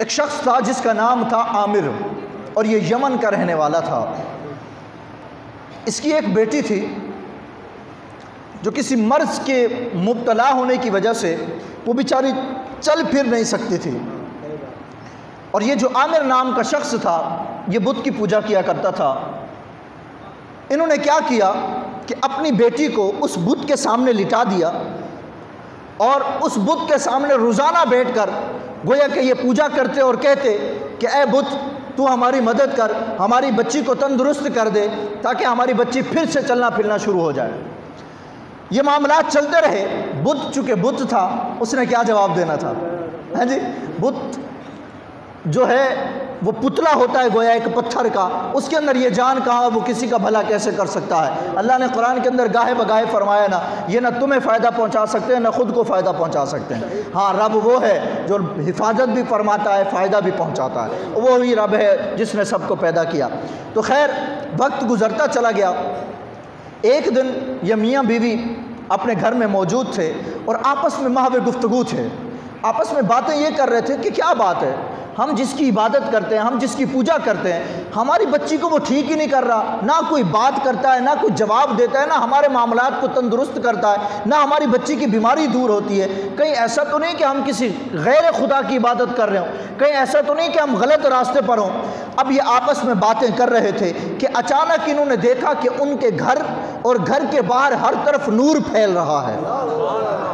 ایک شخص تھا جس کا نام تھا عامر، اور یہ یمن کا رہنے والا تھا۔ اس کی ایک بیٹی تھی جو کسی مرض کے مبتلا ہونے کی وجہ سے وہ بیچاری چل پھر نہیں سکتی تھی، اور یہ جو عامر نام کا شخص تھا یہ بت کی پوجا کیا کرتا تھا۔ انہوں نے کیا کیا کہ اپنی بیٹی کو اس بت کے سامنے لٹا دیا، اور اس بت کے سامنے روزانہ بیٹھ کر گویا کہ یہ پوجا کرتے اور کہتے کہ اے بت تو ہماری مدد کر، ہماری بچی کو تندرست کر دے تاکہ ہماری بچی پھر سے چلنا پھرنا شروع ہو جائے۔ یہ معاملات چلتے رہے۔ بت چونکہ بت تھا، اس نے کیا جواب دینا تھا؟ ہاں جی، بت جو ہے وہ پتلا ہوتا ہے گویا ایک پتھر کا، اس کے اندر یہ جان کہاں وہ کسی کا بھلا کیسے کر سکتا ہے؟ اللہ نے قرآن کے اندر گاہے بگاہے فرمایا نا، یہ نہ تمہیں فائدہ پہنچا سکتے ہیں نہ خود کو فائدہ پہنچا سکتے ہیں۔ ہاں، رب وہ ہے جو حفاظت بھی فرماتا ہے، فائدہ بھی پہنچاتا ہے، وہی رب ہے جس نے سب کو پیدا کیا۔ تو خیر، وقت گزرتا چلا گیا۔ ایک دن یہ میاں بیوی اپنے گھر میں موجود تھے اور آپس میں محو گفتگو تھے، آپس میں باتیں یہ کر رہے تھے کہ کیا بات ہے، ہم جس کی عبادت کرتے ہیں، ہم جس کی پوجا کرتے ہیں، ہماری بچی کو وہ ٹھیک ہی نہیں کر رہا، نہ کوئی بات کرتا ہے، نہ کوئی جواب دیتا ہے، نہ ہمارے معاملات کو تندرست کرتا ہے، نہ ہماری بچی کی بیماری دور ہوتی ہے۔ کہیں ایسا تو نہیں کہ ہم کسی غیر خدا کی عبادت کر رہے ہوں، کہیں ایسا تو نہیں کہ ہم غلط راستے پر ہوں۔ اب یہ آپس میں باتیں کر رہے تھے کہ اچانک انہوں نے دیکھا کہ ان کے گھر اور گھر کے باہر ہر طرف نور پھیل رہا ہے،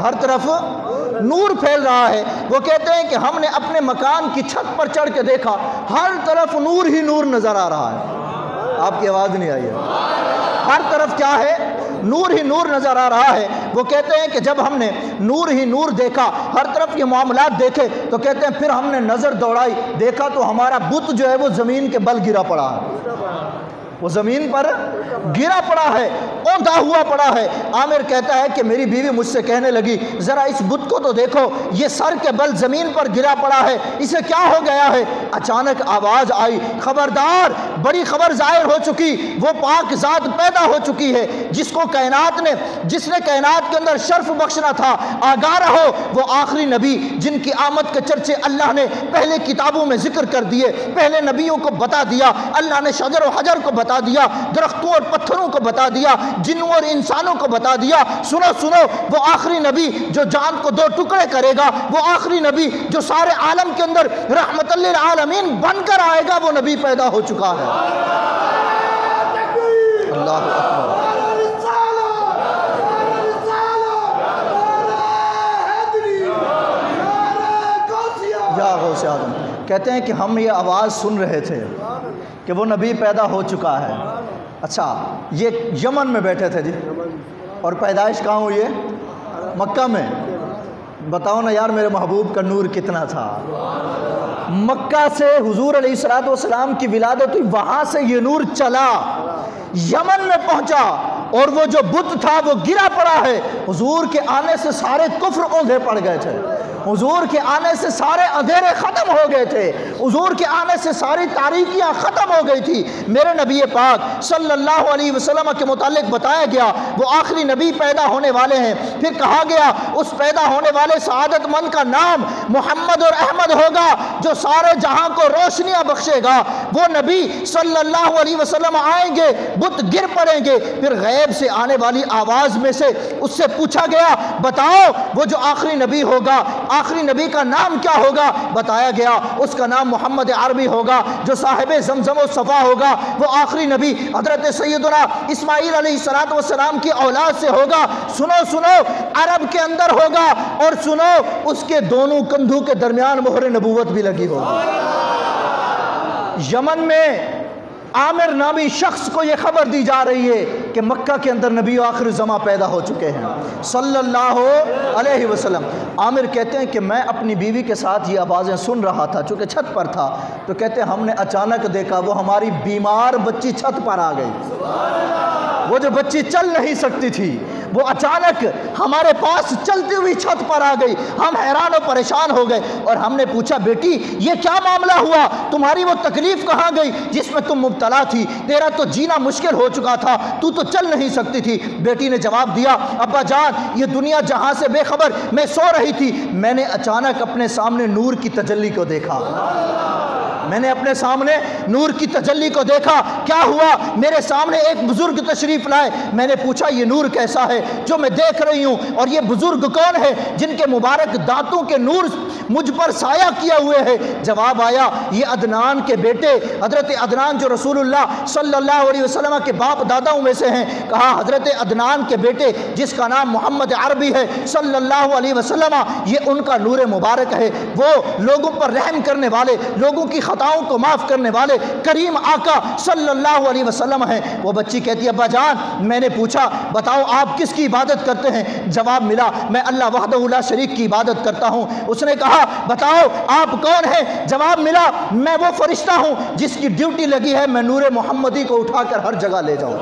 ہر طرف نور پھیل رہا ہے۔ وہ کہتے ہیں کہ ہم نے اپنے مکان کی چھت پر چڑھ کے دیکھا، ہر طرف نور ہی نور نظر آ رہا ہے۔ آپ کی آواز نہیں آئی ہے؟ ہر طرف کیا ہے؟ نور ہی نور نظر آ رہا ہے۔ وہ کہتے ہیں کہ جب ہم نے نور ہی نور دیکھا، ہر طرف یہ معاملات دیکھے، تو کہتے ہیں پھر ہم نے نظر دوڑائی، دیکھا تو ہمارا بت جو ہے وہ زمین کے بل گرا پڑا ہے، وہ زمین پر گرا پڑا ہے، اوندا ہوا پڑا ہے۔ عامر کہتا ہے کہ میری بیوی مجھ سے کہنے لگی ذرا اس بت کو تو دیکھو، یہ سر کے بل زمین پر گرا پڑا ہے، اسے کیا ہو گیا ہے؟ اچانک آواز آئی، خبردار، بڑی خبر ظاہر ہو چکی، وہ پاک ذات پیدا ہو چکی ہے جس کو کائنات نے، جس نے کائنات کے اندر شرف بخشنا تھا۔ آگاہ رہو، وہ آخری نبی جن کی آمد کے چرچے اللہ نے پہلے کتابوں میں ذکر کر دیے، پہلے نبیوں کو بتا دیا، اللہ نے شجر و حجر کو بتا دیا، درختوں اور پتھروں کو بتا دیا، جنوں اور انسانوں کو بتا دیا۔ سنو سنو، وہ آخری نبی جو جان کو دو ٹکڑے کرے گا، وہ آخری نبی جو سارے عالم کے اندر رحمت للعالمین بن کر آئے گا، وہ نبی پیدا ہو چکا ہے۔ اللہ اکبر۔ یا غوث اعظم، کہتے ہیں کہ ہم یہ آواز سن رہے تھے کہ وہ نبی پیدا ہو چکا ہے۔ اچھا، یہ یمن میں بیٹھے تھے جی، اور پیدائش کہاں ہوئی ہے؟ مکہ میں۔ بتاؤ نا یار، میرے محبوب کا نور کتنا تھا۔ مکہ سے حضور علیہ السلام کی ولادت ہوئی، وہاں سے یہ نور چلا، یمن میں پہنچا، اور وہ جو بت تھا وہ گرا پڑا ہے۔ حضور کے آنے سے سارے کفر اوندھے پڑ گئے تھے، حضور کے آنے سے سارے اندھیرے ختم ہو گئے تھے، حضور کے آنے سے ساری تاریکیاں ختم ہو گئی تھی۔ میرے نبی پاک صلی اللہ علیہ وسلم کے متعلق بتایا گیا وہ آخری نبی پیدا ہونے والے ہیں۔ پھر کہا گیا اس پیدا ہونے والے سعادت مند کا نام محمد اور احمد ہوگا جو سارے جہاں کو روشنیاں بخشے گا۔ وہ نبی صلی اللہ علیہ وسلم آئیں گے، بت گر پڑیں گے۔ پھر غیب سے آنے والی آواز میں سے اس سے پوچھا گیا بتاؤ وہ جو آخری نبی ہوگا، آخری نبی کا نام کیا ہوگا؟ بتایا گیا اس کا نام محمد عربی ہوگا جو صاحب زمزم و صفا ہوگا۔ وہ آخری نبی حضرت سیدنا اسماعیل علیہ السلام کی اولاد سے ہوگا۔ سنو سنو، عرب کے اندر ہوگا، اور سنو اس کے دونوں کندھوں کے درمیان مہر نبوت بھی لگی ہوگی۔ یمن میں عامر نامی شخص کو یہ خبر دی جا رہی ہے کہ مکہ کے اندر نبی آخر الزماں پیدا ہو چکے ہیں صلی اللہ علیہ وسلم۔ عامر کہتے ہیں کہ میں اپنی بیوی کے ساتھ یہ آوازیں سن رہا تھا، چونکہ چھت پر تھا، تو کہتے ہیں ہم نے اچانک دیکھا وہ ہماری بیمار بچی چھت پر آ گئی، وہ جو بچی چل نہیں سکتی تھی، وہ اچانک ہمارے پاس چلتی ہوئی چھت پر آ گئی۔ ہم حیران و پریشان ہو گئے اور ہم نے پوچھا بیٹی یہ کیا معاملہ ہوا، تمہاری وہ تکلیف کہاں گئی جس میں تم مبتلا تھی؟ تیرا تو جینا مشکل ہو چکا تھا، تو چل نہیں سکتی تھی۔ بیٹی نے جواب دیا ابا جان یہ دنیا جہاں سے بے خبر میں سو رہی تھی، میں نے اچانک اپنے سامنے نور کی تجلی کو دیکھا۔ میں نے اپنے سامنے نور کی تجلی کو دیکھا۔ کیا ہوا؟ میرے سامنے ایک بزرگ تشریف لائے۔ میں نے پوچھا یہ نور کیسا ہے جو میں دیکھ رہی ہوں، اور یہ بزرگ کون ہے جن کے مبارک دانتوں کے نور مجھ پر سایہ کیا ہوئے ہے؟ جواب آیا یہ عدنان کے بیٹے حضرت عدنان جو رسول اللہ صلی اللہ علیہ وسلم کے باپ داداؤں میں سے ہیں۔ کہا حضرت عدنان کے بیٹے جس کا نام محمد عربی ہے صلی اللہ علیہ وسلم، یہ ان کا نور مبارک ہے۔ وہ لوگوں پر رحم کرنے والے، لوگوں کی خطاؤں کو معاف کرنے والے کریم آقا صلی اللہ علیہ وسلم ہیں۔ وہ بچی کہتی ہے ابا جان میں نے پوچھا بتاؤ آپ کس کی عبادت کرتے ہیں؟ جواب ملا میں اللہ وحدہ لا شریک کی عبادت کرتا ہوں۔ اس نے کہا بتاؤ آپ کون ہیں؟ جواب ملا میں وہ فرشتہ ہوں جس کی ڈیوٹی لگی ہے میں نور محمدی کو اٹھا کر ہر جگہ لے جاؤں۔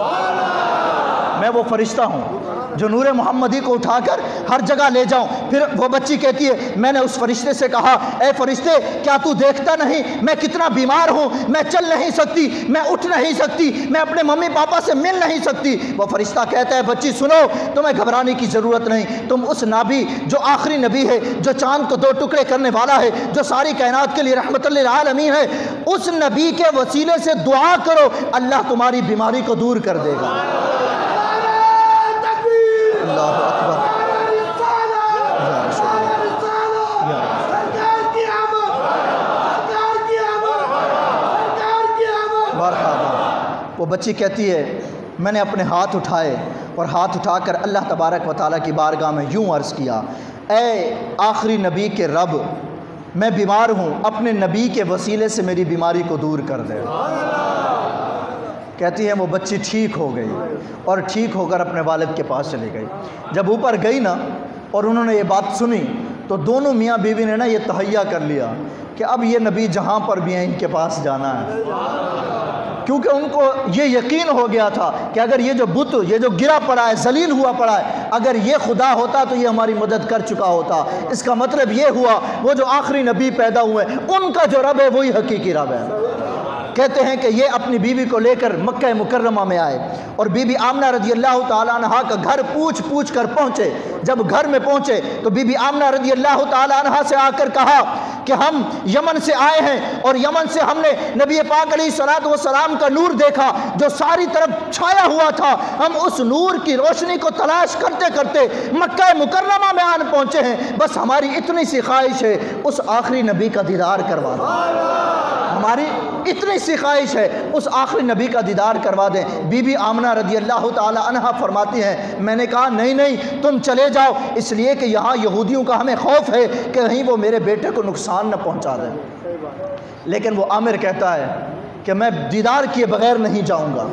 میں وہ فرشتہ ہوں جو نور محمدی کو اٹھا کر ہر جگہ لے جاؤں۔ پھر وہ بچی کہتی ہے میں نے اس فرشتے سے کہا اے فرشتے کیا تو دیکھتا نہیں میں کتنا بیمار ہوں، میں چل نہیں سکتی، میں اٹھ نہیں سکتی، میں اپنے ممی پاپا سے مل نہیں سکتی۔ وہ فرشتہ کہتا ہے بچی سنو تمہیں گھبرانے کی ضرورت نہیں، تم اس نبی جو آخری نبی ہے، جو چاند کو دو ٹکڑے کرنے والا ہے، جو ساری کائنات کے لیے رحمت للعالمین ہے، اس نبی کے وسیلے سے دعا کرو اللہ تمہاری بیماری کو دور کر دے گا۔ اللہ اکبر۔ وہ بچی کہتی ہے میں نے اپنے ہاتھ اٹھائے اور ہاتھ اٹھا کر اللہ تبارک و تعالیٰ کی بارگاہ میں یوں عرض کیا اے آخری نبی کے رب میں بیمار ہوں، اپنے نبی کے وسیلے سے میری بیماری کو دور کر دے۔ کہتی ہے وہ بچی ٹھیک ہو گئی اور ٹھیک ہو کر اپنے والد کے پاس چلی گئی۔ جب اوپر گئی نا اور انہوں نے یہ بات سنی تو دونوں میاں بیوی نے نا یہ تہیہ کر لیا کہ اب یہ نبی جہاں پر بھی ہیں ان کے پاس جانا ہے، کیونکہ ان کو یہ یقین ہو گیا تھا کہ اگر یہ جو بت یہ جو گرا پڑا ہے ذلیل ہوا پڑا ہے اگر یہ خدا ہوتا تو یہ ہماری مدد کر چکا ہوتا۔ اس کا مطلب یہ ہوا وہ جو آخری نبی پیدا ہوئے ان کا جو رب ہے وہی حقیقی رب ہے۔ کہتے ہیں کہ یہ اپنی بیوی کو لے کر مکہ مکرمہ میں آئے اور بی بی آمنہ رضی اللہ تعالیٰ عنہ کا گھر پوچھ پوچھ کر پہنچے۔ جب گھر میں پہنچے تو بی بی آمنہ رضی اللہ تعالیٰ عنہ سے آ کر کہا کہ ہم یمن سے آئے ہیں اور یمن سے ہم نے نبی پاک علیہ الصلوۃ والسلام کا نور دیکھا جو ساری طرف چھایا ہوا تھا، ہم اس نور کی روشنی کو تلاش کرتے کرتے مکہ مکرمہ میں آن پہنچے ہیں، بس ہماری اتنی سی خواہش ہے اس آخری نبی کا دیدار کروا دیں، ہماری اتنی سی خواہش ہے اس آخری نبی کا دیدار کروا دیں۔ بی بی آمنہ رضی اللہ تعالی عنہ فرماتی ہیں میں نے کہا نہیں نہیں تم چلے جاؤ، اس لیے کہ یہاں یہودیوں کا ہمیں خوف ہے کہ کہیں وہ میرے بیٹے کو نقصان نہ پہنچا دیں۔ لیکن وہ عامر کہتا ہے کہ میں دیدار کیے بغیر نہیں جاؤں گا۔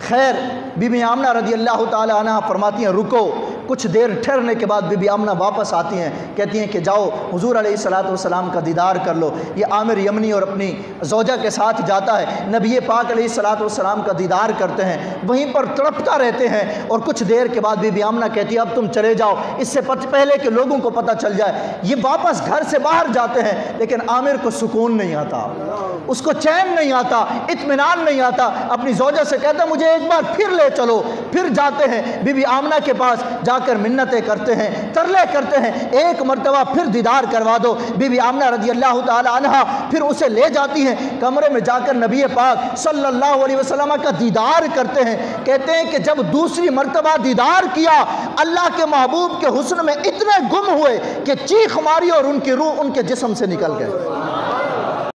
خیر بی بی آمنہ رضی اللہ تعالی عنہ فرماتی ہیں رکو، کچھ دیر ٹھہرنے کے بعد بی بی آمنہ واپس آتی ہیں، کہتی ہیں کہ جاؤ حضور علیہ الصلوۃ والسلام کا دیدار کر لو۔ یہ عامر یمنی اور اپنی زوجہ کے ساتھ جاتا ہے، نبی پاک علیہ الصلوۃ والسلام کا دیدار کرتے ہیں، وہیں پر تڑپتا رہتے ہیں اور کچھ دیر کے بعد بی بی آمنہ کہتی ہے اب تم چلے جاؤ اس سے پہلے کہ لوگوں کو پتہ چل جائے۔ یہ واپس گھر سے باہر جاتے ہیں لیکن عامر کو سکون نہیں آتا، اس کو چین نہیں آتا، اطمینان نہیں آتا، اپنی زوجہ سے کہتا ہے مجھے ایک بار پھر لے چلو۔ پھر جاتے ہیں بی بی آمنہ کے پاس، جا کر منتیں کرتے ہیں، ترلے کرتے ہیں ایک مرتبہ پھر دیدار کروا دو۔ بی بی آمنہ رضی اللہ تعالی عنہ پھر اسے لے جاتی ہیں، کمرے میں جا کر نبی پاک صلی اللہ علیہ وسلم کا دیدار کرتے ہیں۔ کہتے ہیں کہ جب دوسری مرتبہ دیدار کیا اللہ کے محبوب کے حسن میں اتنے گم ہوئے کہ چیخ ماری اور ان کی روح ان کے جسم سے نکل گئے۔